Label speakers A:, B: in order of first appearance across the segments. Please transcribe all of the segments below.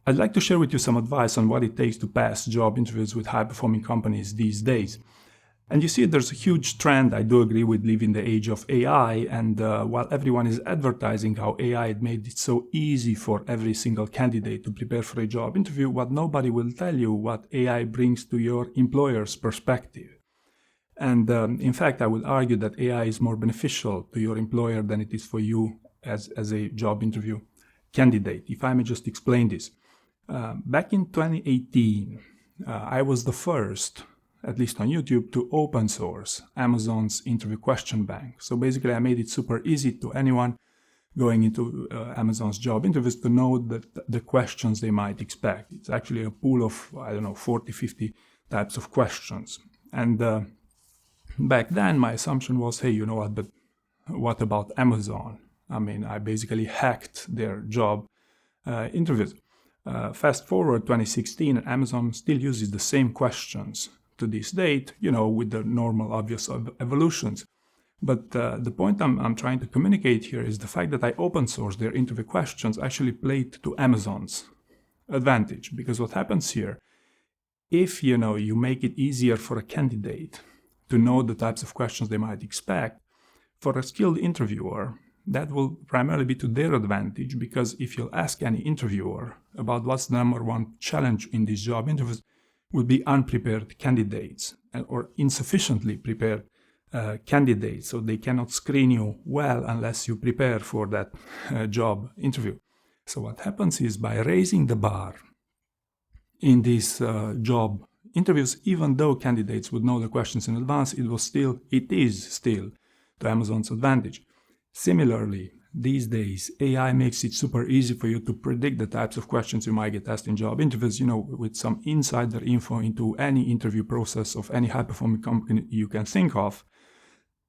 A: I'd like to share with you some advice on what it takes to pass job interviews with high-performing companies these days. And you see, there's a huge trend. I do agree with living the age of AI, and while everyone is advertising how AI had made it so easy for every single candidate to prepare for a job interview, what nobody will tell you what AI brings to your employer's perspective. And in fact, I would argue that AI is more beneficial to your employer than it is for you as a job interview candidate. If I may just explain this. Back in 2018, I was the first, at least on YouTube, to open source Amazon's interview question bank. So basically, I made it super easy to anyone going into Amazon's job interviews to know the questions they might expect. It's actually a pool of, 40, 50 types of questions. And back then, my assumption was, hey, you know what, but what about Amazon? I mean, I basically hacked their job interviews. Fast forward 2016, Amazon still uses the same questions to this date, with the normal obvious evolutions. But the point I'm trying to communicate here is the fact that I open sourced their interview questions actually played to Amazon's advantage. Because what happens here, if you make it easier for a candidate to know the types of questions they might expect, for a skilled interviewer, that will primarily be to their advantage, because if you'll ask any interviewer about what's the number one challenge in these job interviews, will be unprepared candidates or insufficiently prepared candidates. So they cannot screen you well unless you prepare for that job interview. So what happens is, by raising the bar in these job interviews, even though candidates would know the questions in advance, it is still to Amazon's advantage. Similarly, these days, AI makes it super easy for you to predict the types of questions you might get asked in job interviews, with some insider info into any interview process of any high-performing company you can think of.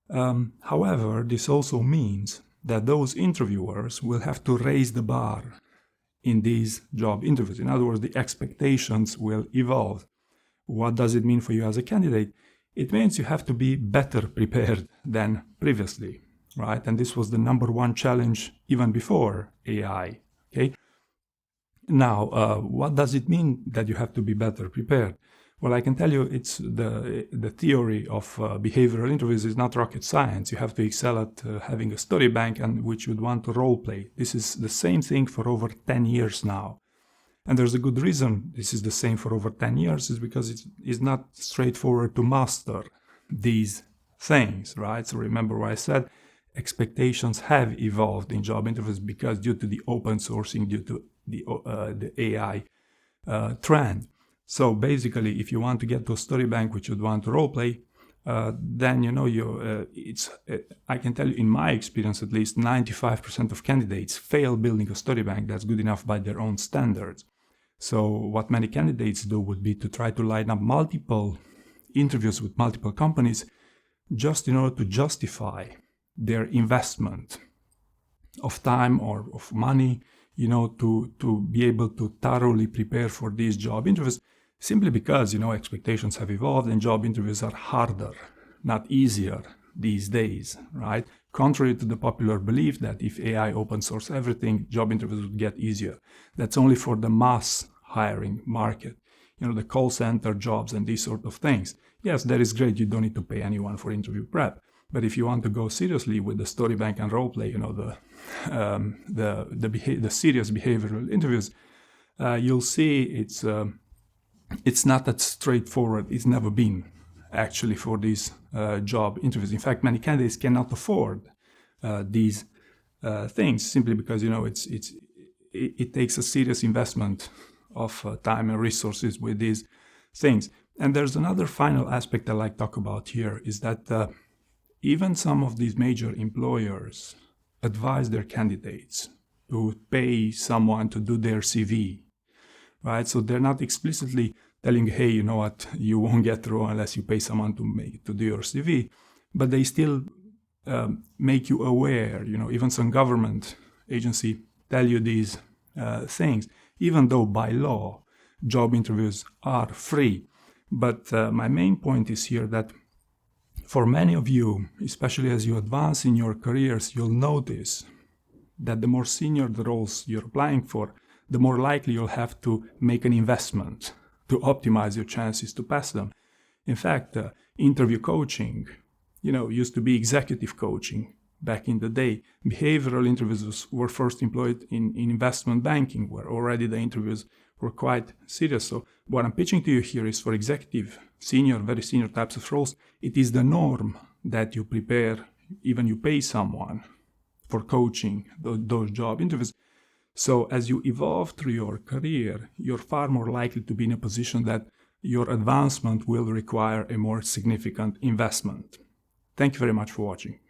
A: However, this also means that those interviewers will have to raise the bar in these job interviews. In other words, the expectations will evolve. What does it mean for you as a candidate? It means you have to be better prepared than previously. Right? And this was the number one challenge even before AI. Okay. Now, what does it mean that you have to be better prepared? Well, I can tell you, it's the theory of behavioral interviews is not rocket science. You have to excel at having a story bank, and which you'd want to role play. This is the same thing for over 10 years now. And there's a good reason this is the same for over 10 years, is because it's not straightforward to master these things, right? So remember what I said. Expectations have evolved in job interviews because due to the open sourcing, due to the AI trend. So basically, if you want to get to a story bank which you'd want to role play, then I can tell you, in my experience at least, 95% of candidates fail building a story bank that's good enough by their own standards. So what many candidates do would be to try to line up multiple interviews with multiple companies just in order to justify their investment of time or of money, to be able to thoroughly prepare for these job interviews, simply because, expectations have evolved and job interviews are harder, not easier these days, right? Contrary to the popular belief that if AI open source everything, job interviews would get easier. That's only for the mass hiring market, the call center jobs and these sort of things. Yes, that is great. You don't need to pay anyone for interview prep. But if you want to go seriously with the story bank and role play, the serious behavioral interviews, you'll see it's not that straightforward. It's never been actually for these job interviews. In fact, many candidates cannot afford these things simply because it takes a serious investment of time and resources with these things. And there's another final aspect I like to talk about here, is that even some of these major employers advise their candidates to pay someone to do their CV, right? So they're not explicitly telling, hey, you know what, you won't get through unless you pay someone to do your CV, but they still make you aware. Even some government agency tell you these things, even though by law job interviews are free. But my main point is here that for many of you, especially as you advance in your careers, you'll notice that the more senior the roles you're applying for, the more likely you'll have to make an investment to optimize your chances to pass them. In fact, interview coaching, used to be executive coaching back in the day. Behavioral interviews were first employed in investment banking, where already the interviews were quite serious. So what I'm pitching to you here is for executive, senior, very senior types of roles, it is the norm that you prepare, even you pay someone for coaching those job interviews. So as you evolve through your career, you're far more likely to be in a position that your advancement will require a more significant investment. Thank you very much for watching.